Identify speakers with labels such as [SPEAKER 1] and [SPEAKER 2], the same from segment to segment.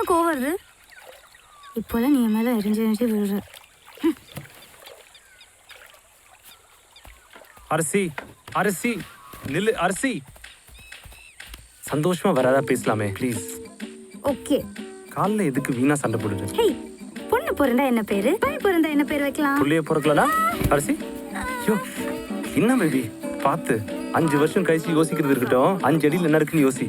[SPEAKER 1] கோவம் வருது? இப்போதான் நீ என் மேல எரிஞ்சு விழுற.
[SPEAKER 2] அரசி அரசி நில்லு அரசி. சந்தோஷமா வராதா பேசலாமே ப்ளீஸ்.
[SPEAKER 1] ஓகே.
[SPEAKER 2] காலைல எதுக்கு வீணா சண்டை போடுது?
[SPEAKER 1] ஹேய், பொண்ணு பிறந்தா என்ன பேரு, பையன் பிறந்தா என்ன பேர் வைக்கலாம்?
[SPEAKER 2] புள்ளைய பிறக்கலாம் அரசி. ஐயோ என்ன பேபி பார்த்து 5 வருஷம் கழிச்சு யோசிக்கிறது இருக்கட்டும், 5 அடியில் என்ன இருக்குன்னு யோசி.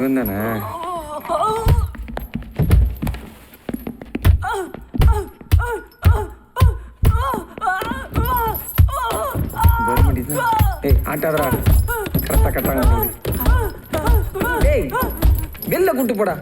[SPEAKER 3] இவன்தானே? ஏய் ஆட்டாதரா, கரெக்டா கட்டாங்க. ஏய் வெளில கூட்டு போடா.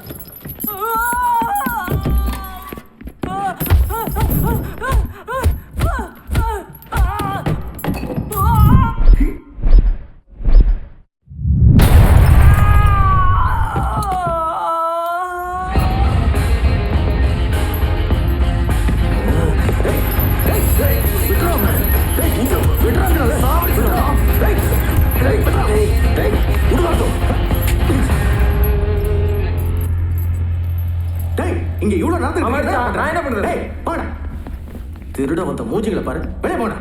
[SPEAKER 4] இங்க இவ்வளவு நேரத்துக்கு நான் என்ன பண்றேன்? டேய் போடா. திருட வந்த மூஞ்சிகளை பாரு. வெளிய போடா.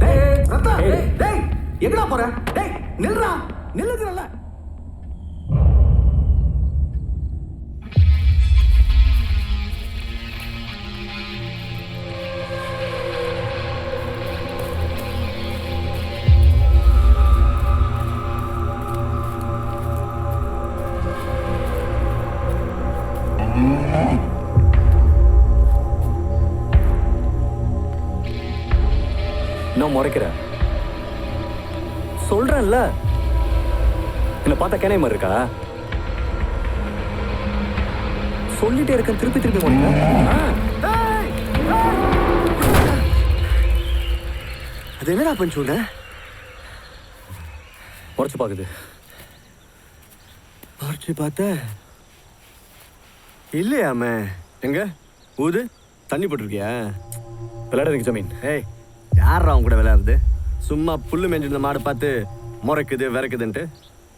[SPEAKER 4] டேய் ரத்தா, டேய் எங்கடா போற? டேய் நில்றா. நில்லுங்கறல.
[SPEAKER 2] நான் முறைக்கிறேன் சொல்றேன்ல. என்ன பார்த்தா கேனை மாதிரி இருக்கா? சொல்லிட்டே இருக்கேன், திருப்பி திருப்பி போனீங்க.
[SPEAKER 4] அது என்னடா பண்ணி சொல்ற?
[SPEAKER 2] முறைச்சு பாக்குது.
[SPEAKER 4] பார்த்து பார்த்த இல்லையாமே. எங்க ஊது தண்ணி போட்டிருக்கியா?
[SPEAKER 2] விளையாடுறதுக்கு ஜமீன்.
[SPEAKER 4] ஏய் யாரா அவன் கூட விளையாடுறது? சும்மா புல்லு மேஞ்சிருந்த மாடு பார்த்து முறைக்குது விறக்குதுன்ட்டு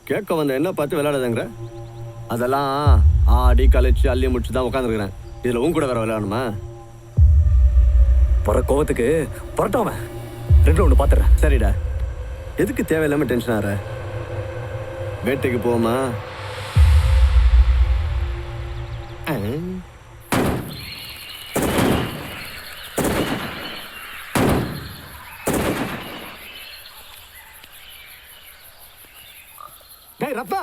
[SPEAKER 4] கேட்க வந்த என்ன பார்த்து விளையாடுதுங்கிற? அதெல்லாம் ஆடி கழிச்சு அள்ளி முடிச்சு தான் உட்காந்துருக்குறேன். இதில் உன் கூட வேற விளையாடணுமா?
[SPEAKER 5] வர கோவத்துக்கு வரட்டாம 2 ரவுண்டு பார்த்துறேன்.
[SPEAKER 6] சரிடா, எதுக்கு தேவையில்லாம டென்ஷன் ஆகிற? வேட்டைக்கு போமா?
[SPEAKER 4] டேய் ரத்தா,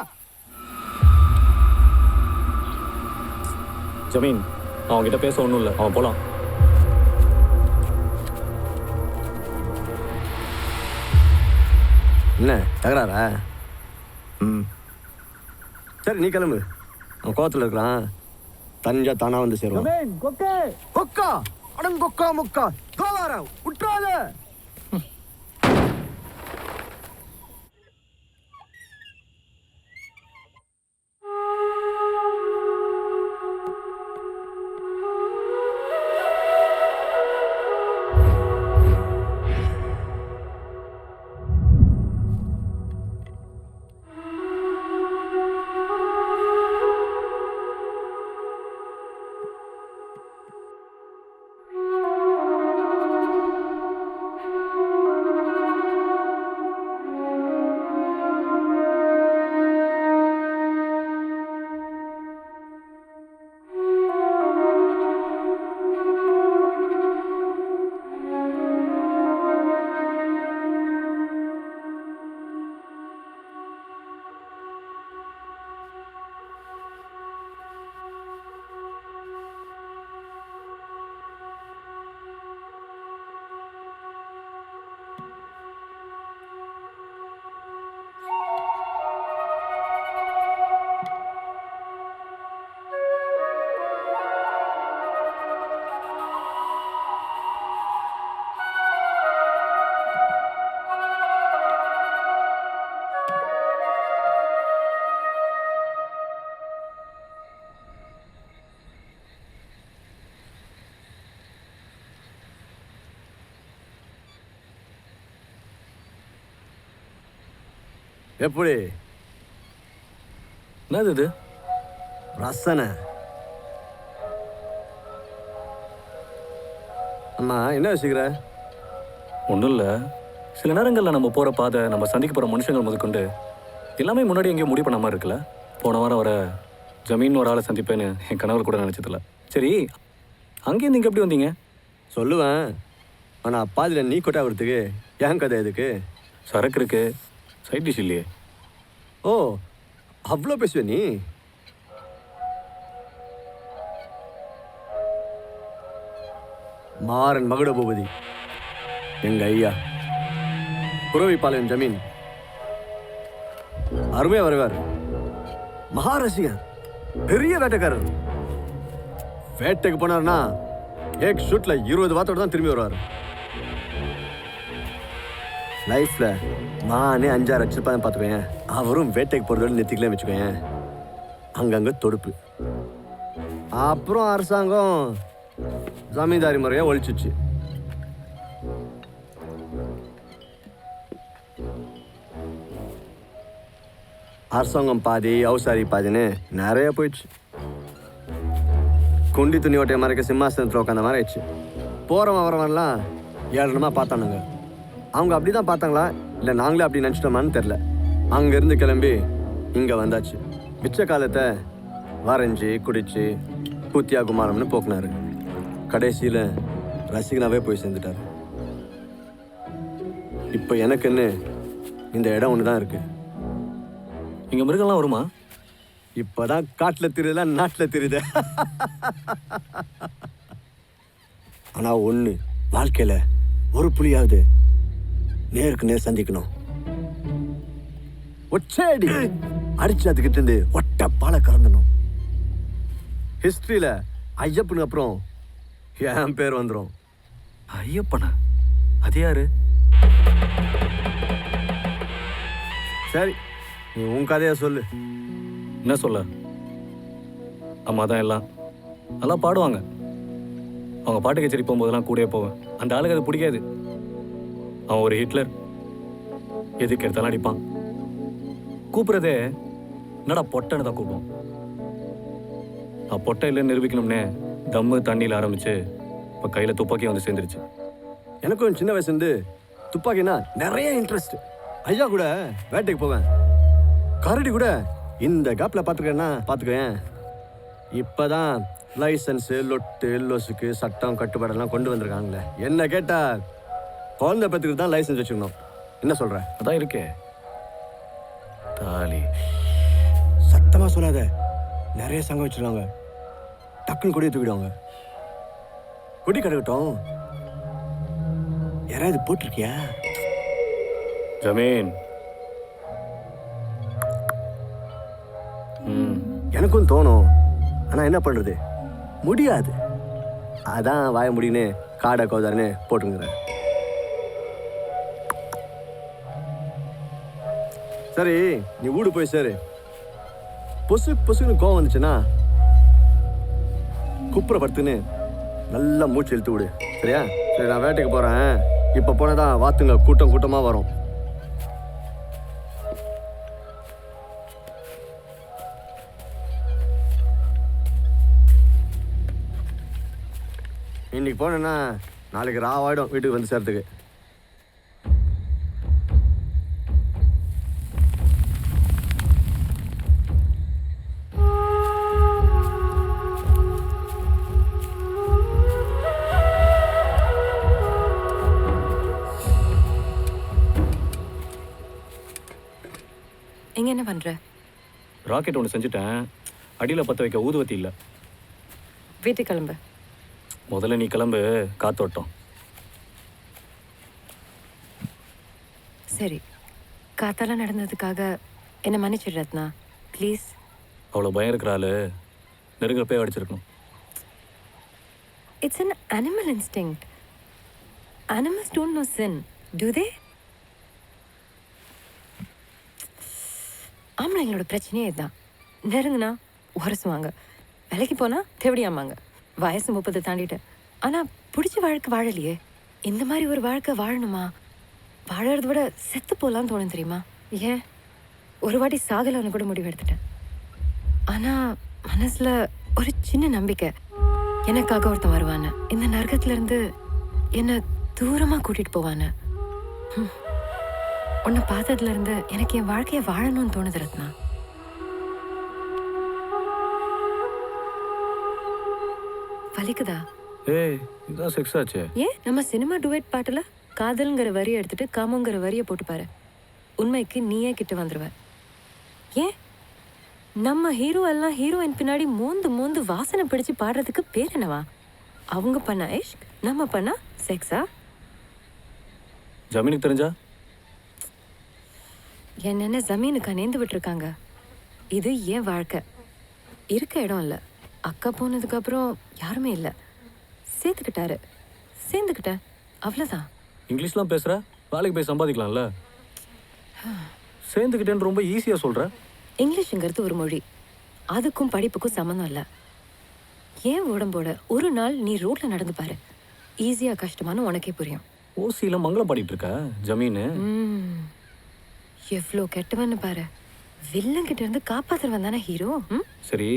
[SPEAKER 5] ஜமீன், அவன்கிட்ட பேச ஒன்றும் இல்லை, அவன் போலாம்.
[SPEAKER 6] என்ன தகராறா? சரி நீ கிளம்பு. அவன் கோவத்தில் இருக்கிறான், தனிஞ்சா தானா வந்து சேருவான். கொக்கா அடங்கொக்கா முக்கா கோவாரா விட்டுறாத. எப்படி
[SPEAKER 5] என்னது இது?
[SPEAKER 6] ரசனை? அம்மா என்ன யோசிக்கிற?
[SPEAKER 5] ஒன்றும் இல்லை, சில நேரங்களில் நம்ம போகிற பாதை, நம்ம சந்திக்க போகிற மனுஷங்கள் முதற்கொண்டு எல்லாமே முன்னாடி எங்கேயும் முடிவு பண்ண மாதிரி இருக்குல்ல. போன வாரம் வர ஜமீன் ஒரு ஆளை சந்திப்பேன்னு என் கணவர் கூட நினச்சதில்ல. சரி, அங்கேயும் நீங்கள் எப்படி வந்தீங்க?
[SPEAKER 6] சொல்லுவேன், ஆனால் பாதியில் நீ கொட்டா வரத்துக்கு ஏன் கதை எதுக்கு?
[SPEAKER 5] சரக்கு இருக்கு, சைட் டிஷ் இல்லையே.
[SPEAKER 6] ஓ, அவ்வளோ பேசுவே நீ? மாறன் மகுட பூபதி எங்க ஐயா, குரவிப்பாளையம் ஜமீன். அருமையா வருவார், மகாரசிகர், பெரிய வேட்டைக்காரர். வேட்டைக்கு போனார்னா ஏக் ஷூட்ல 20 வார்த்தோட தான் திரும்பி வருவார். லைஃப்ல நானே 5-6 வச்சிருப்பேன் பார்த்துக்கோங்க. அவரும் வேட்டைக்கு போகிறதோட நிறுத்திக்கலாம் வச்சுக்கோங்க. அங்கங்கே தொடுப்பு. அப்புறம் அரசாங்கம் ஜமீன்தாரி முறையாக ஒழிச்சிச்சு. அரசாங்கம் பாதி, அவுசாரி பாதின்னு நிறைய போயிடுச்சு. குண்டி துணி ஓட்டையை மறைக்க சிம்மாசனத்தில் உட்காந்த மாதிரி ஆயிடுச்சு. போகிறவன் வரவன்லாம் ஏழனமாக பார்த்தானுங்க. அவங்க அப்படி தான் பார்த்தாங்களா இல்லை நாங்களே அப்படி நினச்சிட்டோமான்னு தெரில. அங்கேருந்து கிளம்பி இங்கே வந்தாச்சு. மிச்ச காலத்தை வரைஞ்சி குடிச்சு கூத்தியா குமாரம்னு போக்குனாரு. கடைசியில் ரசிகனாவே போய் சேர்ந்துட்டார். இப்போ எனக்குன்னு இந்த இடம் ஒன்று தான் இருக்கு.
[SPEAKER 5] இங்கே மிருகம்லாம் வருமா?
[SPEAKER 6] இப்போதான் காட்டில் தெரியுதா நாட்டில் தெரியுது. ஆனால் ஒன்று, வாழ்க்கையில் ஒரு புலியாவது நேருக்கு நேர் சந்திக்கணும். ஒச்சேடி அடிச்சு அதுக்கிட்ட இருந்து ஒட்ட பாலை கறந்தணும். ஹிஸ்டரியில ஐயப்பனுக்கு அப்புறம் என் பேர் வந்துடும்.
[SPEAKER 5] ஐயப்பனா? அது யாரு?
[SPEAKER 6] சரி, நீ உன் கதையை சொல்லு.
[SPEAKER 5] என்ன சொல்ல? அம்மா தான் எல்லாம் நல்லா பாடுவாங்க. அவங்க பாட்டு கச்சேரி போகும்போதெல்லாம் கூடயே போவேன். அந்த ஆளுக்கு அது பிடிக்காது. அவன் ஒரு ஹிட்லர், எதுக்கு எடுத்தாலும் அடிப்பான். கூப்பிட்றதே என்னடா பொட்டைன்னு தான் கூப்பிடுவோம். நான் பொட்டை இல்லைன்னு நிரூபிக்கணும்னே தம்மு தண்ணியில் ஆரம்பித்து இப்போ கையில் துப்பாக்கி வந்து சேர்ந்துருச்சு.
[SPEAKER 6] எனக்கும் சின்ன வயசுலேருந்து துப்பாக்கினா நிறைய இன்ட்ரெஸ்ட். ஐயா கூட வேட்டைக்கு போவேன். கரடி கூட இந்த கேப்பில் பார்த்துக்கேன்னா பார்த்துக்கேன். இப்போ தான் லைசன்ஸு லொட்டு லொசுக்கு சட்டம் கட்டுப்பாடெல்லாம் கொண்டு வந்திருக்காங்களே. என்ன கேட்டால் குழந்தை பத்துக்கு தான் லைசன்ஸ் வச்சுக்கணும். என்ன சொல்கிற?
[SPEAKER 5] அதான் இருக்கே தாலி.
[SPEAKER 6] சத்தமாக சொல்லாத. நிறைய சங்கம் வச்சுருக்காங்க. டக்குன்னு கொடியை தூக்கிடுவாங்க. கொடி கிடக்கட்டும். யாராவது போட்டிருக்கியா?
[SPEAKER 5] ஜமீன்.
[SPEAKER 6] எனக்கும் தோணும். ஆனால் என்ன பண்ணுறது, முடியாது. அதான் வாய முடின்னு காடை கோதாருன்னு போட்டுங்கிறேன். சரி, நீ வீடு போய் சேரு. பொசுன்னு கோவம் வந்துச்சுன்னா குப்புற படுத்துன்னு நல்லா மூச்சு இழுத்து விடு. சரியா? சரி, நான் வேட்டைக்கு போகிறேன். இப்போ போனதான் வாத்துங்க கூட்டமாக வரும். இன்னைக்கு போனேன்னா நாளைக்கு ராவாயிடும் வீட்டுக்கு வந்து சேர்த்துக்கு.
[SPEAKER 7] எங்க என்ன பண்ற?
[SPEAKER 5] ராக்கெட் ஒன்று செஞ்சுட்டேன். அடியில் பற்ற வைக்க ஊதுவத்தி இல்லை.
[SPEAKER 7] வீட்டுக்கு கிளம்பு.
[SPEAKER 5] முதல்ல நீ கிளம்பு, காத்தோட்டம்.
[SPEAKER 7] சரி, காத்தால நடந்ததுக்காக என்ன மன்னிச்சிடு ரத்னா, ப்ளீஸ்.
[SPEAKER 5] அவ்வளோ பயம் இருக்கிற ஆளு நெருங்கப்பே அடிச்சிருக்கணும்.
[SPEAKER 7] It's an animal instinct. Animals don't know sin, do they? ஆம்பளைங்களோட பிரச்சனையே இதுதான். நெருங்குனா உரசுவாங்க, விலைக்கு போனால் தேவடியாமாங்க. வயசு 30 தாண்டிட்டு. ஆனால் பிடிச்ச வாழ்க்கை வாழலையே. இந்த மாதிரி ஒரு வாழ்க்கை வாழணுமா? வாழறத விட செத்து போகலான்னு தோணும் தெரியுமா? ஏன் ஒரு வாட்டி சாகலான்னு கூட முடிவு எடுத்துட்டேன். ஆனால் மனசில் ஒரு சின்ன நம்பிக்கை, எனக்காக ஒருத்தன் வருவான்னு, இந்த நரகத்துலேருந்து என்னை தூரமாக கூட்டிகிட்டு போவான்னு. உன்னை பார்த்ததுலேருந்து எனக்கு என் வாழ்க்கையை வாழணும்னு தோணுது ரத்னா. வலிக்குதா?
[SPEAKER 5] ஏய், இதான் செக்ஸ் ஆச்சு.
[SPEAKER 7] ஏன் நம்ம சினிமா டுவேட் பாட்டுல காதல்ங்கிற வரியை எடுத்துட்டு காமங்கிற வரியை போட்டு பாரு, உண்மைக்கு நீயே கிட்ட வந்துருவ. ஏன் நம்ம ஹீரோ எல்லாம் ஹீரோயின் பின்னாடி மோந்து வாசனை பிடிச்சு பாடுறதுக்கு பேர் என்னவா? அவங்க பண்ணா இஷ்க், நம்ம பண்ணா செக்ஸா?
[SPEAKER 5] ஜமீனுக்கு தெரிஞ்சா?
[SPEAKER 7] என்னென்ன ஜமீனுக்கா நேர்ந்து விட்டுருக்காங்க. இது ஏன் வாழ்க்கை. இருக்க இடம் இல்லை. அக்கா போனதுக்கு அப்புறம் யாருமே இல்லை. சேர்ந்துக்கிட்டேன், அவ்வளோதான்.
[SPEAKER 5] இங்கிலீஷ்லாம் பேசுகிற, வேலைக்கு போய் சம்பாதிக்கலாம்ல. சேர்ந்துக்கிட்டேன்னு ரொம்ப ஈஸியாக சொல்கிற.
[SPEAKER 7] இங்கிலீஷுங்கிறது ஒரு மொழி, அதுக்கும் படிப்புக்கும் சம்மந்தம் இல்லை. ஏன் உடம்போட ஒரு நாள் நீ ரோட்ல நடந்து பாரு, ஈஸியாக கஷ்டமானு உனக்கே புரியும்.
[SPEAKER 5] ஓசியில் மங்களம் பாடிட்டு இருக்க ஜமீனு.
[SPEAKER 7] எவ்வளோ கெட்டவன்னு பாரு. வில்லன் கிட்ட இருந்து காப்பாத்துறவன் தானே ஹீரோ.
[SPEAKER 5] சரி,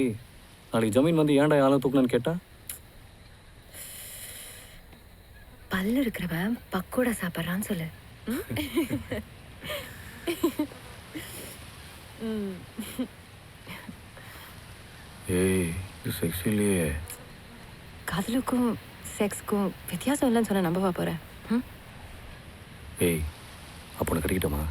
[SPEAKER 5] நாளைக்கு ஜமீன் வந்து ஏன்டா யாரும் தூக்கணும்னு கேட்டா?
[SPEAKER 7] பல்லு இருக்கிறவன் பக்கோடா சாப்பிட்றான்னு சொல்லு.
[SPEAKER 5] ஏய், இது செக்ஸ் இல்லையே.
[SPEAKER 7] காதலுக்கும் செக்ஸ்க்கும் வித்தியாசம் இல்லைன்னு சொன்ன நம்பவா போற?
[SPEAKER 5] ஏய், அப்போ உனக்கு கிடைக்கட்டுமா?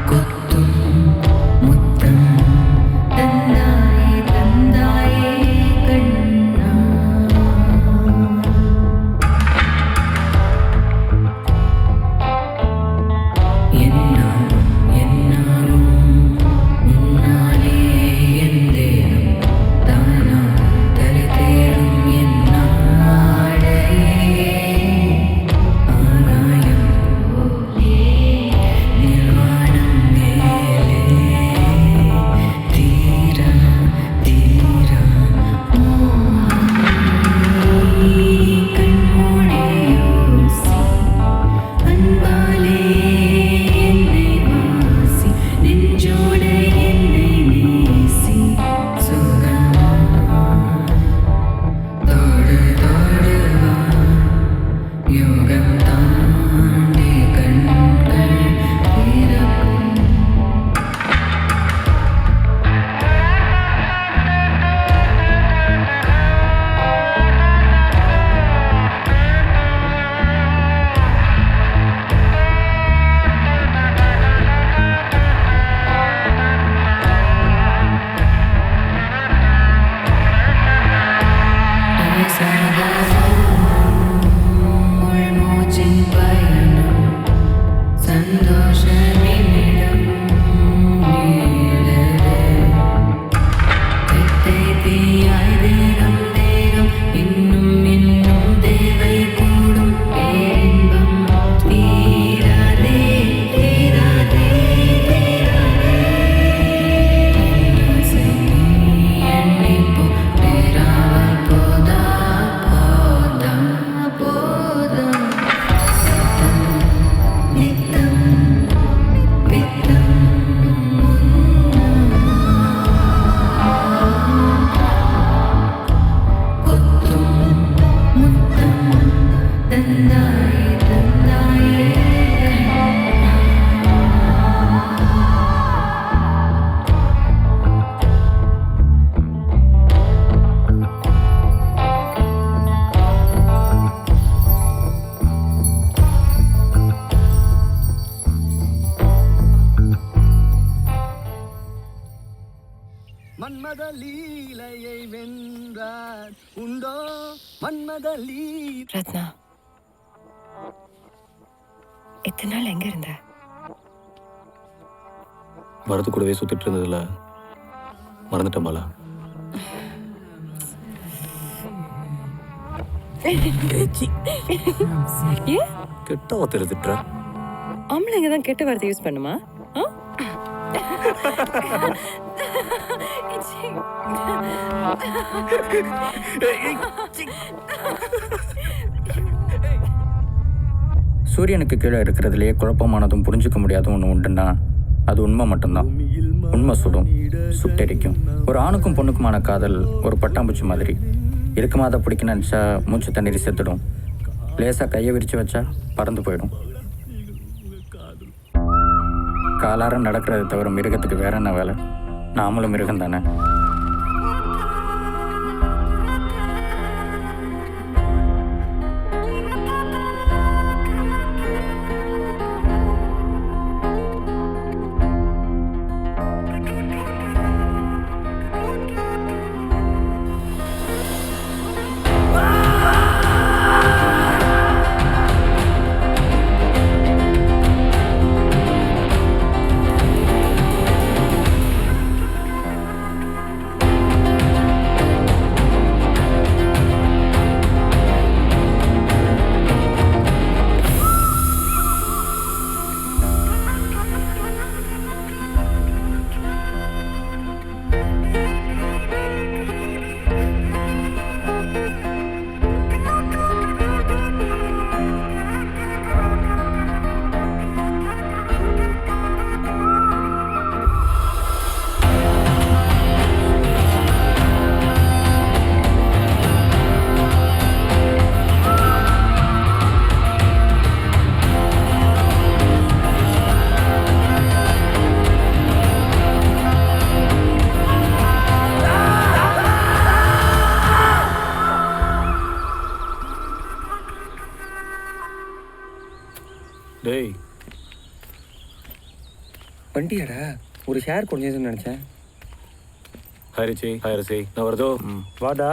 [SPEAKER 8] Go
[SPEAKER 6] மன்மத லீலையை வென்றார் உண்டோ மன்மத
[SPEAKER 7] ரத்னா, இத்தனை நாள் எங்க இருந்த?
[SPEAKER 5] மரத்து கூடவே சுத்திட்டு இருந்ததுல மறந்துட்டேன் பாலா. கெட்ட வார்த்தை திட்டுற.
[SPEAKER 7] ஆம்பளைங்க தான் கெட்ட வார்த்தை யூஸ் பண்ணுமா?
[SPEAKER 8] சூரியனுக்கு கீழே இருக்கிறதுலையே குழப்பமானதும் புரிஞ்சுக்க முடியாதும் ஒன்று உண்டுன்னா அது உண்மை மட்டும்தான். உண்மை சுடும், சுட்டெரிக்கும். ஒரு ஆணுக்கும் பொண்ணுக்குமான காதல் ஒரு பட்டாம்பூச்சி மாதிரி. இருக்குமா அதை பிடிக்க நினச்சா மூச்சு தண்ணீர் செத்துடும். லேசாக கையை விரித்து வச்சா பறந்து போயிடும். காலாரம் நடக்கிறத தவிர மிருகத்துக்கு வேற என்ன வேலை? நாமளும் மிருகம் தானே.
[SPEAKER 5] டேய்,
[SPEAKER 3] வண்டியாடா, ஒரு ஷேர் கொஞ்சம் நினச்சேன்.
[SPEAKER 5] ஹாரிச்சி ஹாரிச்சி, நான் வரதோ.
[SPEAKER 2] வாடா,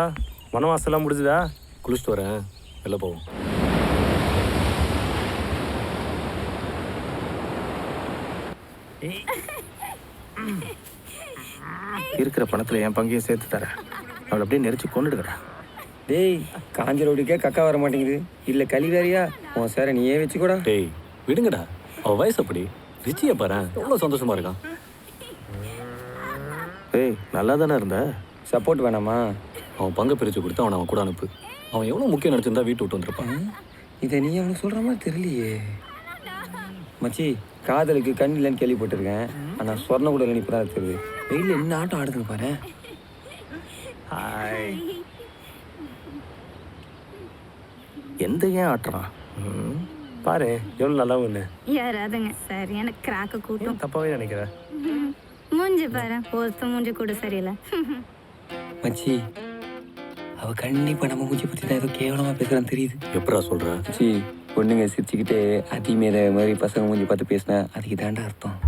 [SPEAKER 2] வனவாசெல்லாம் முடிஞ்சுதா?
[SPEAKER 5] குளிச்சுட்டு வரேன், வெளில போவோம்.
[SPEAKER 2] இருக்கிற பணத்தில் என் பங்கையும் சேர்த்து தரேன். அவளை அப்படியே நெரிச்சு கொண்டுடுறா.
[SPEAKER 3] டேய், காஞ்ச ரோடுக்கே கக்கா வர மாட்டேங்குது. இல்லை களி வேறியா? உன் சாரை நீயே வச்சுக்கூடா.
[SPEAKER 5] டேய் விடுங்கடா, அவன் வயசு அப்படி. ரிச்சியை பாரு, எவ்வளோ சந்தோஷமா இருக்கான்.
[SPEAKER 2] ஏய், நல்லா தானே இருந்த.
[SPEAKER 3] சப்போர்ட் வேணாமா?
[SPEAKER 5] அவன் பங்கை பிரித்து கொடுத்து அவன் கூட அனுப்பு. அவன் எவ்வளோ முக்கியம் நினச்சிருந்தா வீட்டு விட்டு வந்திருப்பான்.
[SPEAKER 3] இதை நீ அவனுக்கு சொல்கிற மாதிரி தெரியலையே. மச்சி, காதலுக்கு கண் இல்லைன்னு கேள்விப்பட்டிருக்கேன். ஆனால் சொர்ண கூட இல்லை, இப்போ தான் தெரியுது. வெயிலில் என்ன ஆட்டம் ஆடுதுங்க பாரு.
[SPEAKER 2] ஹாய். எந்த ஏன் ஆட்டுறான் பாரு, எவ்வளோ நல்லாவும் இல்லை.
[SPEAKER 1] யாராதுங்க சரியான கிராக்க கூட்டம்.
[SPEAKER 2] தப்பாவே நினைக்கிறேன்.
[SPEAKER 1] மூஞ்சி பாரு, ஒருத்த மூஞ்சி கூட சரியில்லை.
[SPEAKER 3] மச்சி, அவ கண்டிப்பாக நம்ம மூஞ்சி பற்றி தான் ஏதோ கேவலமாக பேசுகிறான்னு தெரியுது.
[SPEAKER 5] எப்படா சொல்கிற?
[SPEAKER 3] மச்சி, பொண்ணுங்க சிரிச்சுக்கிட்டே அதிமேத மாதிரி பசங்க மூஞ்சி பார்த்து பேசினா அதுக்கு தாண்டா அர்த்தம்.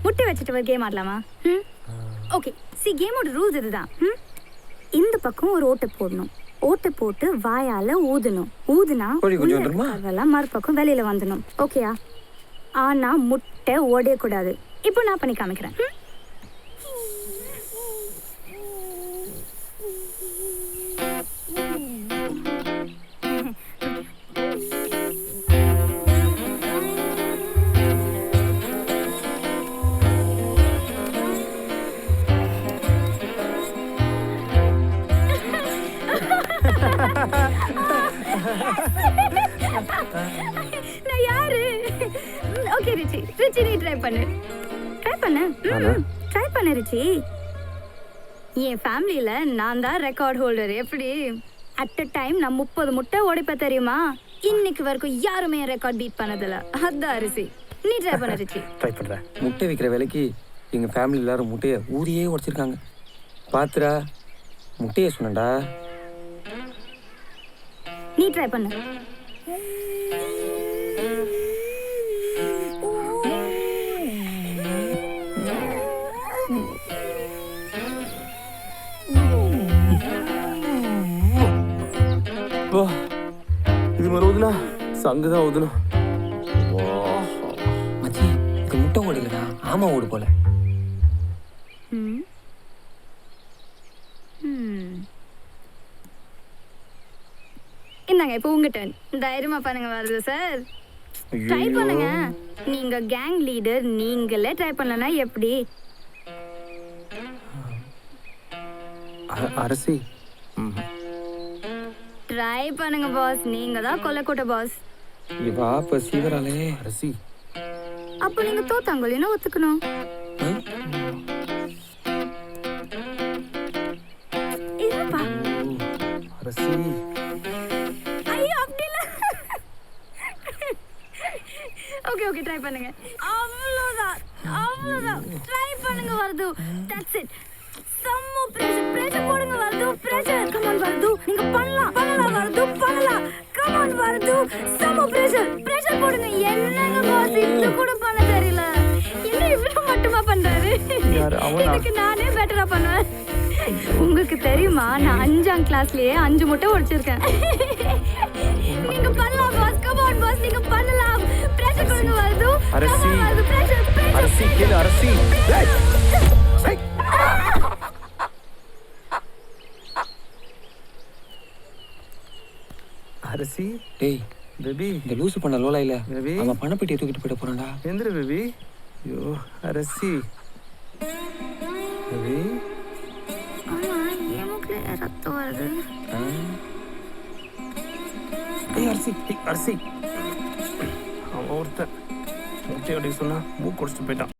[SPEAKER 1] முட்டை வச்சுட்டு ஒரு கேம் ஆடலாமா? ஓகே, கேமோட ரூல்ஸ் இதுதான். இந்த பக்கம் ஒரு ஓட்டை போடணும். ஓட்டை போட்டு வாயால ஊதணும். ஊதுனா அதெல்லாம் மறுபக்கம் வெளியில வந்துடும். ஓகேயா? ஆனா முட்டை உடையக்கூடாது. இப்போ நான் பண்ணி காமிக்கிறேன். நான் யாரு? ஓகே ரிச்சி, நீ ட்ரை பண்ணு ரிச்சி. என் ஃபேமிலியில நான் தான் ரெக்கார்ட் ஹோல்டர். எப்படி அட் அ டைம் நான் 30 முட்டை உடைப்பேன் தெரியுமா? இன்னைக்கு வரைக்கும் யாருமே என் ரெக்கார்ட் பீட் பண்ணதில்ல. அதான் ரிச்சி, நீ ட்ரை பண்ண ரிச்சி.
[SPEAKER 2] ட்ரை பண்றேன்.
[SPEAKER 3] முட்டை விற்கிற விலைக்கு எங்கள் ஃபேமிலி எல்லாரும் முட்டையை ஊதியே உடைச்சிருக்காங்க. பாத்துடா முட்டையை சொன்னடா.
[SPEAKER 1] நீ ட்ரை பண்ணு.
[SPEAKER 2] வா, இது மாதிரி ஊதுனா சங்கு தான் ஊதணும்.
[SPEAKER 3] மச்சி இது முட்டை ஓடு இல்லடா, ஆமா ஓடு போல.
[SPEAKER 1] ம். ம். இந்தாங்க இப்போ உங்க டர்ன். தைரியமா பண்ணுங்க வருது சார். ட்ரை பண்ணுங்க. நீங்க கேங் லீடர், நீங்களே ட்ரை பண்ணலனா எப்படி?
[SPEAKER 2] அரசி.
[SPEAKER 1] ட்ரை பண்ணுங்க பாஸ். நீங்க தான் கொல்லக்கோட்டை பாஸ்.
[SPEAKER 3] இவா இப்ப சீவராலே.
[SPEAKER 2] அரசி.
[SPEAKER 1] அப்போ நீங்க தோத்தாங்கல்லைன்னா ஒத்துக்கணும். இல்லப்பா.
[SPEAKER 2] அரசி.
[SPEAKER 1] ஐயோ அப்படி இல்ல. ஓகே ஓகே ட்ரை பண்ணுங்க. அவ்வளவுதான் அவ்வளவுதான். ட்ரை பண்ணுங்க வருது. That's it. சம்மு பிரஷர் போடுங்க வருது. பிரஷர் கம் ஆன் வருது. நீங்க பண்ணலாம் வருது. பண்ணலாம் கம் ஆன் வருது. சம்மு பிரஷர் போடுங்க. என்னங்க பாஸ் இது கூட பண்ண தெரியல. என்ன இவ்வளவு மட்டுமா பண்றாரு? இதுக்கு நானே பெட்டரா பண்ணுவேன். உங்களுக்கு தெரியுமா நான் 5ஆம் கிளாஸ்லயே 5 முட்டை உடைச்சிருக்கேன். நீங்க பண்ணலாம் பாஸ். கம் ஆன் பாஸ் நீங்க பண்ணலாம். பிரஷர் கொடுங்க வருது.
[SPEAKER 2] அரசி.
[SPEAKER 1] பிரஷர்
[SPEAKER 2] அரசி கேளு அரசி. அரசி.
[SPEAKER 3] டேய்
[SPEAKER 2] பேபி.
[SPEAKER 3] இந்த லூசு பண்ண லோலா இல்ல,
[SPEAKER 2] பேபி.
[SPEAKER 3] அவன் பணப்பெட்டியை தூக்கிட்டு போயிட போறான்டா.
[SPEAKER 2] எந்திர பேபி. ஐயோ அரசி. பேபி.
[SPEAKER 1] ஆமா ஏமுக்கு ரத்தம் வருது.
[SPEAKER 2] ஏய் அரசி. அரசி. அவன் ஒருத்தன் முட்டை அடிக்க சொன்னா மூக்கு குடிச்சிட்டு போயிட்டான்.